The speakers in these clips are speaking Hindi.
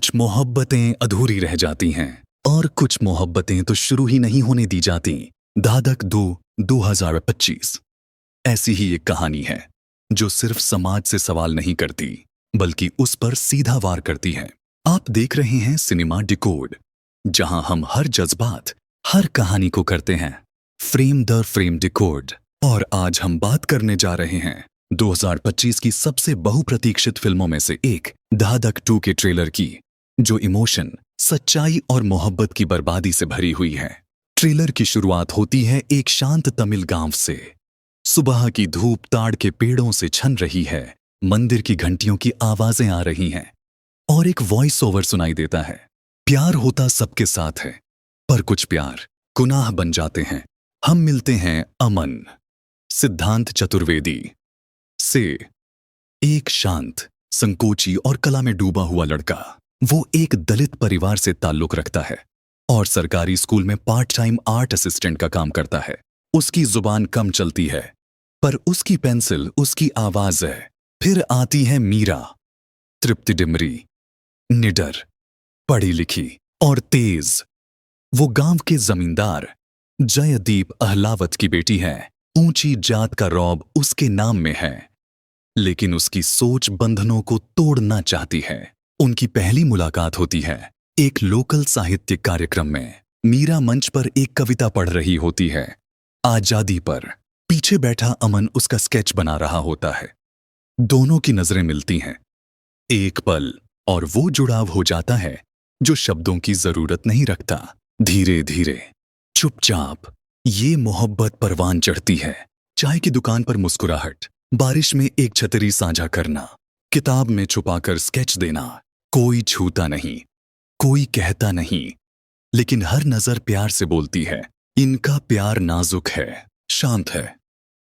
कुछ मोहब्बतें अधूरी रह जाती हैं और कुछ मोहब्बतें तो शुरू ही नहीं होने दी जाती। धाधक 2 2025 ऐसी ही एक कहानी है जो सिर्फ समाज से सवाल नहीं करती बल्कि उस पर सीधा वार करती है। आप देख रहे हैं सिनेमा डिकोड, जहां हम हर जज्बात, हर कहानी को करते हैं फ्रेम द फ्रेम डिकोड। और आज हम बात करने जा रहे हैं 2025 की सबसे बहुप्रतीक्षित फिल्मों में से एक धाधक 2 के ट्रेलर की, जो इमोशन, सच्चाई और मोहब्बत की बर्बादी से भरी हुई है। ट्रेलर की शुरुआत होती है एक शांत तमिल गांव से। सुबह की धूप ताड़ के पेड़ों से छन रही है, मंदिर की घंटियों की आवाजें आ रही हैं और एक वॉइस ओवर सुनाई देता है। प्यार होता सबके साथ है, पर कुछ प्यार गुनाह बन जाते हैं। हम मिलते हैं अमन, सिद्धांत चतुर्वेदी से, एक शांत, संकोची और कला में डूबा हुआ लड़का। वो एक दलित परिवार से ताल्लुक रखता है और सरकारी स्कूल में पार्ट टाइम आर्ट असिस्टेंट का काम करता है। उसकी जुबान कम चलती है, पर उसकी पेंसिल उसकी आवाज है। फिर आती है मीरा, तृप्ति डिमरी, निडर, पढ़ी लिखी और तेज। वो गांव के जमींदार जयदीप अहलावत की बेटी है। ऊंची जात का रौब उसके नाम में है, लेकिन उसकी सोच बंधनों को तोड़ना चाहती है। उनकी पहली मुलाकात होती है एक लोकल साहित्य कार्यक्रम में। मीरा मंच पर एक कविता पढ़ रही होती है, आजादी पर। पीछे बैठा अमन उसका स्केच बना रहा होता है। दोनों की नजरें मिलती हैं एक पल, और वो जुड़ाव हो जाता है जो शब्दों की जरूरत नहीं रखता। धीरे धीरे, चुपचाप, ये मोहब्बत परवान चढ़ती है। चाय की दुकान पर मुस्कुराहट, बारिश में एक छतरी साझा करना, किताब में छुपाकर स्केच देना। कोई छूता नहीं, कोई कहता नहीं, लेकिन हर नजर प्यार से बोलती है। इनका प्यार नाजुक है, शांत है,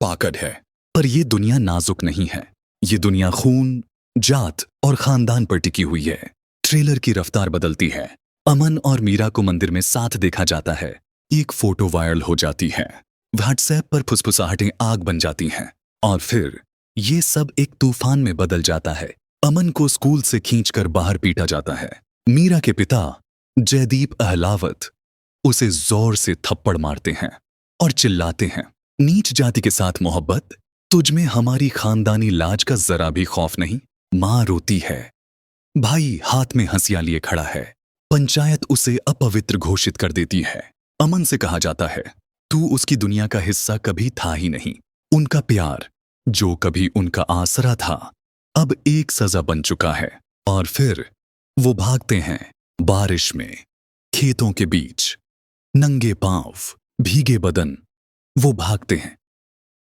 पाकड़ है। पर ये दुनिया नाजुक नहीं है। ये दुनिया खून, जात और खानदान पर टिकी हुई है। ट्रेलर की रफ्तार बदलती है। अमन और मीरा को मंदिर में साथ देखा जाता है। एक फोटो वायरल हो जाती है, व्हाट्सएप पर फुसफुसाहटें आग बन जाती हैं, और फिर ये सब एक तूफान में बदल जाता है। अमन को स्कूल से खींचकर बाहर पीटा जाता है। मीरा के पिता जयदीप अहलावत उसे जोर से थप्पड़ मारते हैं और चिल्लाते हैं, नीच जाति के साथ मोहब्बत, तुझ में हमारी खानदानी लाज का जरा भी खौफ नहीं। मां रोती है, भाई हाथ में हंसिया लिए खड़ा है। पंचायत उसे अपवित्र घोषित कर देती है। अमन से कहा जाता है, तू उसकी दुनिया का हिस्सा कभी था ही नहीं। उनका प्यार, जो कभी उनका आसरा था, अब एक सजा बन चुका है। और फिर वो भागते हैं बारिश में, खेतों के बीच, नंगे पांव, भीगे बदन। वो भागते हैं,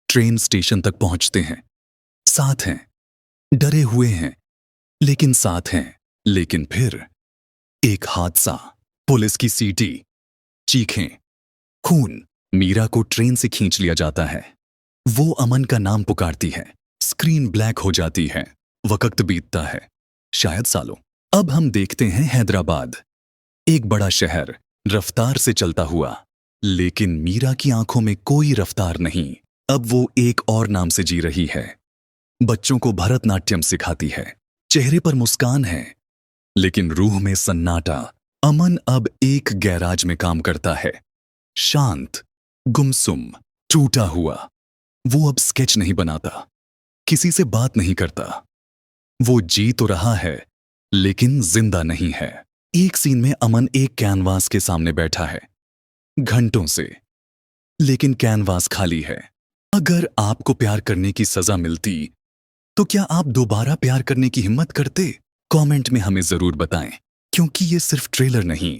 ट्रेन स्टेशन तक पहुंचते हैं। साथ हैं, डरे हुए हैं, लेकिन साथ हैं। लेकिन फिर एक हादसा, पुलिस की सीटी, चीखें, खून। मीरा को ट्रेन से खींच लिया जाता है। वो अमन का नाम पुकारती है। स्क्रीन ब्लैक हो जाती है। वक्त बीतता है, शायद सालों। अब हम देखते हैं हैदराबाद, एक बड़ा शहर, रफ्तार से चलता हुआ। लेकिन मीरा की आंखों में कोई रफ्तार नहीं। अब वो एक और नाम से जी रही है। बच्चों को भरतनाट्यम सिखाती है। चेहरे पर मुस्कान है, लेकिन रूह में सन्नाटा। अमन अब एक गैराज में काम करता है, शांत, गुमसुम, टूटा हुआ। वो अब स्केच नहीं बनाता, किसी से बात नहीं करता। वो जी तो रहा है, लेकिन जिंदा नहीं है। एक सीन में अमन एक कैनवास के सामने बैठा है, घंटों से, लेकिन कैनवास खाली है। अगर आपको प्यार करने की सजा मिलती, तो क्या आप दोबारा प्यार करने की हिम्मत करते? कमेंट में हमें जरूर बताएं, क्योंकि ये सिर्फ ट्रेलर नहीं,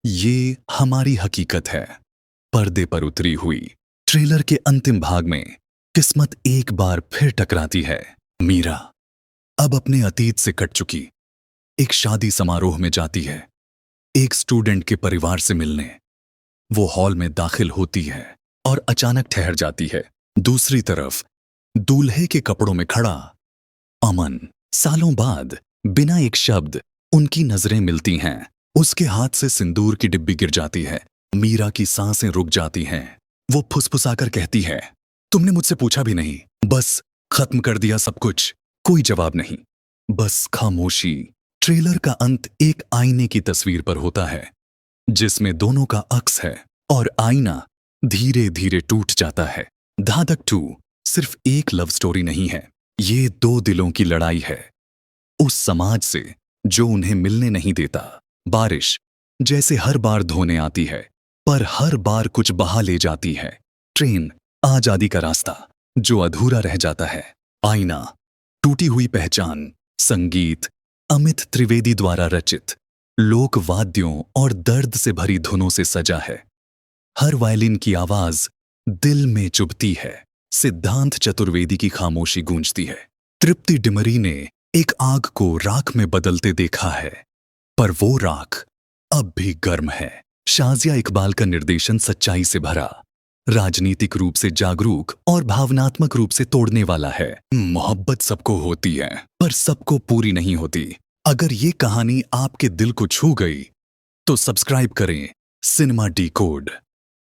ये हमारी हकीकत है, पर्दे पर उतरी हुई। ट्रेलर के अंतिम भाग में किस्मत एक बार फिर टकराती है। मीरा अब अपने अतीत से कट चुकी एक शादी समारोह में जाती है, एक स्टूडेंट के परिवार से मिलने। वो हॉल में दाखिल होती है और अचानक ठहर जाती है। दूसरी तरफ दूल्हे के कपड़ों में खड़ा अमन। सालों बाद बिना एक शब्द उनकी नजरें मिलती हैं। उसके हाथ से सिंदूर की डिब्बी गिर जाती है। मीरा की सांसें रुक जाती हैं। वो फुसफुसाकर कहती है, तुमने मुझसे पूछा भी नहीं, बस खत्म कर दिया सब कुछ। कोई जवाब नहीं, बस खामोशी। ट्रेलर का अंत एक आईने की तस्वीर पर होता है जिसमें दोनों का अक्स है और आईना धीरे धीरे टूट जाता है। धाधक 2 सिर्फ एक लव स्टोरी नहीं है, ये दो दिलों की लड़ाई है। उस समाज से जो उन्हें मिलने नहीं देता। बारिश जैसे हर बार धोने आती है पर हर बार कुछ बहा ले जाती है। ट्रेन आजादी का रास्ता जो अधूरा रह जाता है। आईना टूटी हुई पहचान। संगीत अमित त्रिवेदी द्वारा रचित, लोक वाद्यों और दर्द से भरी धुनों से सजा है। हर वायलिन की आवाज दिल में चुभती है। सिद्धांत चतुर्वेदी की खामोशी गूंजती है। तृप्ति डिमरी ने एक आग को राख में बदलते देखा है पर वो राख अब भी गर्म है। शाजिया इकबाल का निर्देशन सच्चाई से भरा, राजनीतिक रूप से जागरूक और भावनात्मक रूप से तोड़ने वाला है। मोहब्बत सबको होती है पर सबको पूरी नहीं होती। अगर ये कहानी आपके दिल को छू गई तो सब्सक्राइब करें सिनेमा डिकोड,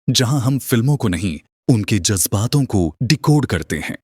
जहां हम फिल्मों को नहीं उनके जज्बातों को डिकोड करते हैं।